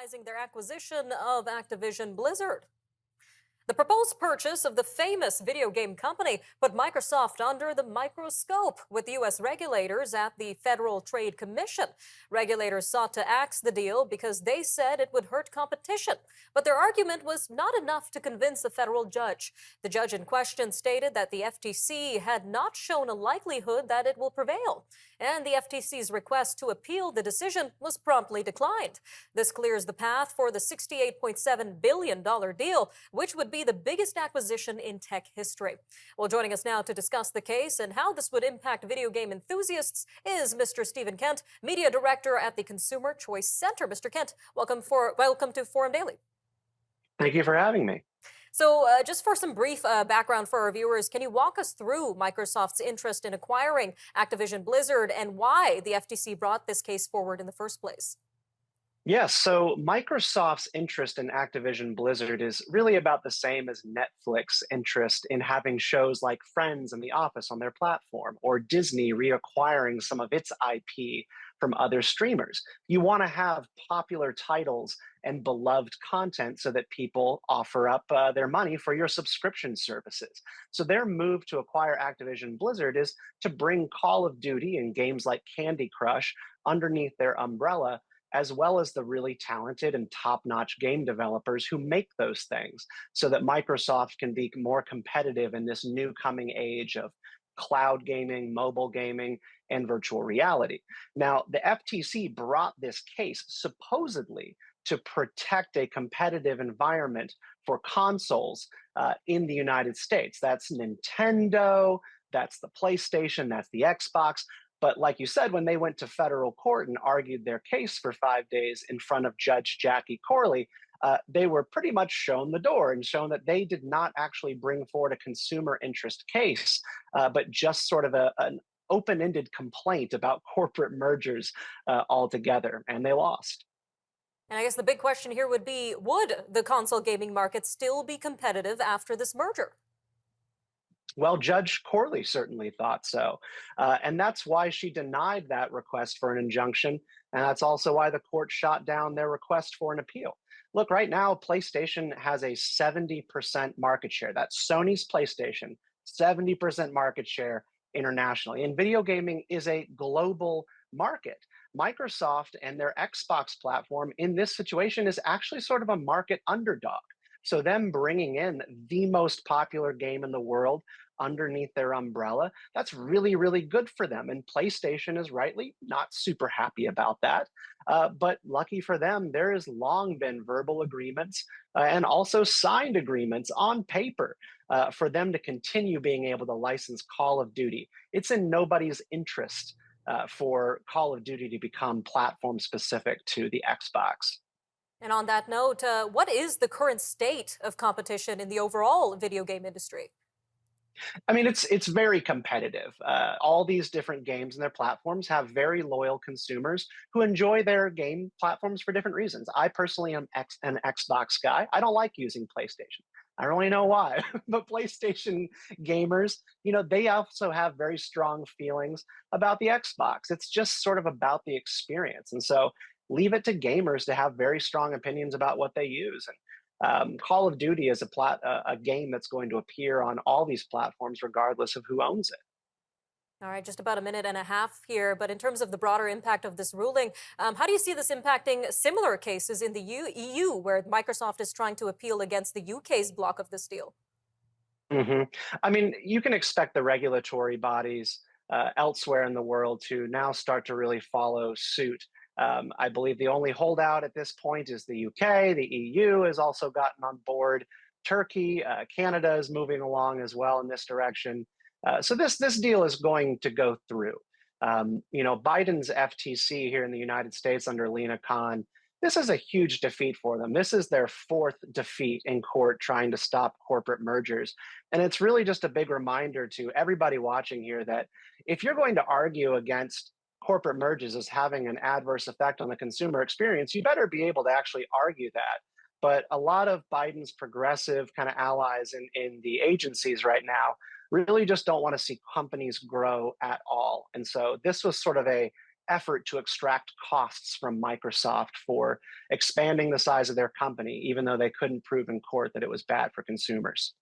finalizing their acquisition of Activision-Blizzard. The proposed purchase of the famous video game company put Microsoft under the microscope with U.S. regulators at the Federal Trade Commission. Regulators sought to axe the deal because they said it would hurt competition, but their argument was not enough to convince a federal judge. The judge in question stated that the FTC had not shown a likelihood that it will prevail, and the FTC's request to appeal the decision was promptly declined. This clears the path for the $68.7 billion deal, which would be the biggest acquisition in tech history. Well, joining us now to discuss the case and how this would impact video game enthusiasts is Mr. Stephen Kent, Media Director at the Consumer Choice Center. Mr. Kent, welcome to Forum Daily. Thank you for having me. So just for some brief background for our viewers, can you walk us through Microsoft's interest in acquiring Activision-Blizzard and why the FTC brought this case forward in the first place? Yes, so Microsoft's interest in Activision-Blizzard is really about the same as Netflix's interest in having shows like Friends and The Office on their platform, or Disney reacquiring some of its IP from other streamers. You want to have popular titles and beloved content so that people offer up their money for your subscription services. So their move to acquire Activision-Blizzard is to bring Call of Duty and games like Candy Crush underneath their umbrella, as well as the really talented and top-notch game developers who make those things, so that Microsoft can be more competitive in this new coming age of cloud gaming, mobile gaming, and virtual reality. Now, the FTC brought this case supposedly to protect a competitive environment for consoles in the United States. That's Nintendo, that's the PlayStation, that's the Xbox. But like you said, when they went to federal court and argued their case for 5 days in front of Judge Jackie Corley, they were pretty much shown the door and shown that they did not actually bring forward a consumer interest case, but just sort of an open-ended complaint about corporate mergers altogether, and they lost. And I guess the big question here would be, would the console gaming market still be competitive after this merger? Well, Judge Corley certainly thought so. And that's why she denied that request for an injunction. And that's also why the court shot down their request for an appeal. Look, right now, PlayStation has a 70% market share. That's Sony's PlayStation, 70% market share internationally. And video gaming is a global market. Microsoft and their Xbox platform in this situation is actually sort of a market underdog. So them bringing in the most popular game in the world underneath their umbrella, that's really, really good for them. And PlayStation is rightly not super happy about that. But lucky for them, there has long been verbal agreements and also signed agreements on paper for them to continue being able to license Call of Duty. It's in nobody's interest for Call of Duty to become platform specific to the Xbox. And on that note, what is the current state of competition in the overall video game industry? I mean, it's very competitive. All these different games and their platforms have very loyal consumers who enjoy their game platforms for different reasons. I personally am an Xbox guy. I don't like using PlayStation. I don't really know why, but PlayStation gamers, they also have very strong feelings about the Xbox. It's just sort of about the experience. And so leave it to gamers to have very strong opinions about what they use. And Call of Duty is a game that's going to appear on all these platforms, regardless of who owns it. All right, just about a minute and a half here. But in terms of the broader impact of this ruling, how do you see this impacting similar cases in the EU, where Microsoft is trying to appeal against the UK's block of this deal? hmm I mean, you can expect the regulatory bodies elsewhere in the world to now start to really follow suit. I believe the only holdout at this point is the UK. The EU has also gotten on board. Turkey, Canada is moving along as well in this direction. So this deal is going to go through. Biden's FTC here in the United States under Lena Khan, this is a huge defeat for them. This is their fourth defeat in court trying to stop corporate mergers. And it's really just a big reminder to everybody watching here that if you're going to argue against corporate mergers as having an adverse effect on the consumer experience, you better be able to actually argue that. But a lot of Biden's progressive kind of allies in the agencies right now really just don't want to see companies grow at all. And so this was sort of a effort to extract costs from Microsoft for expanding the size of their company, even though they couldn't prove in court that it was bad for consumers.